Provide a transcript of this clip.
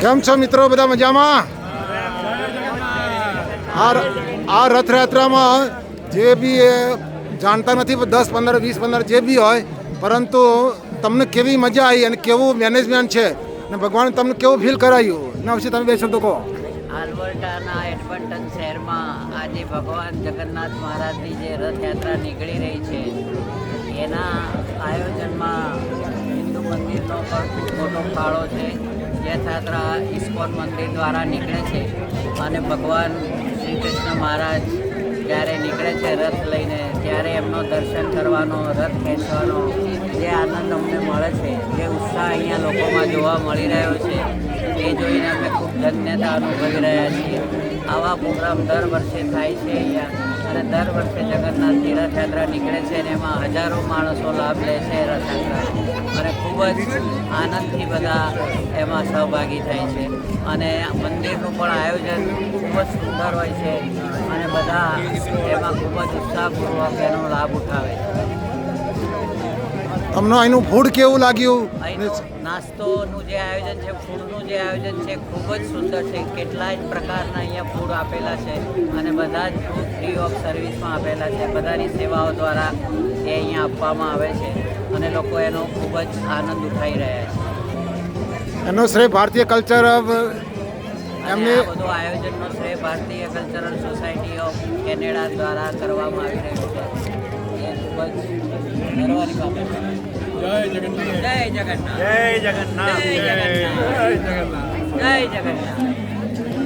કેમ છો મિત્રો, બધા મજામાં? આ રથયાત્રામાં જે બી જાણતા નથી 10, 15, 20, 15 જે બી હોય, પરંતુ તમને કેવી મજા આવી અને કેવું મેનેજમેન્ટ છે અને ભગવાન તમને કેવું ફીલ કરાયું એના વિશે તમે બે શબ્દો કહો. આલ્બર્ટાના એડમન્ટન શહેરમાં આજે ભગવાન જગન્નાથ મહારાજની જે રથયાત્રા નીકળી રહી છે એના આયોજનમાં હિન્દુ મંદિરનો પણ ખૂબ મોટો ફાળો છે. રથયાત્રા ઇસ્કોન મંદિર દ્વારા નીકળે છે અને ભગવાન શ્રી કૃષ્ણ મહારાજ જ્યારે નીકળે છે રથ લઈને, ત્યારે એમનો દર્શન કરવાનો, રથ ખેંચવાનો જે આનંદ અમને મળે છે, જે ઉત્સાહ અહીંયા લોકોમાં જોવા મળી રહ્યો છે, એ જોઈને અમે ખૂબ ધન્યતા અનુભવી રહ્યા છીએ. આવા પ્રોગ્રામ દર વર્ષે થાય છે અહીંયા અને દર વર્ષે જગન્નાથની રથયાત્રા નીકળે છે અને એમાં હજારો માણસો લાભ લે છે રથયાત્રાનો અને ખૂબ જ આનંદથી બધા એમાં સહભાગી થાય છે અને મંદિરનું પણ આયોજન ખૂબ જ સુંદર હોય છે અને બધા એમાં ખૂબ જ ઉત્સાહપૂર્વક એનો લાભ ઉઠાવે છે. તમને અહીંનું ફૂડ કેવું લાગ્યું? અહીંનો નાસ્તોનું જે આયોજન છે, ફૂડનું જે આયોજન છે ખૂબ જ સુંદર છે. કેટલાય પ્રકારના અહીંયા ફૂડ આપેલા છે અને બધા જ ફૂડ ફ્રી ઓફ સર્વિસમાં આપેલા છે. બધાની સેવાઓ દ્વારા એ અહીંયા આપવામાં આવે છે અને લોકો એનો ખૂબ જ આનંદ ઉઠાવી રહ્યા છે. એનો શ્રેય ભારતીય કલ્ચર એમને આ બધું આયોજનનો શ્રેય ભારતીય કલ્ચરલ સોસાયટી ઓફ કેનેડા દ્વારા કરવામાં આવી રહ્યું છે. એ ખૂબ જ ગર્વની બાબત છે. જય જગન્નાથ, જય જગન્નાથ, જય જગન્નાથ, જય જગન્નાથ, જય જગન્નાથ.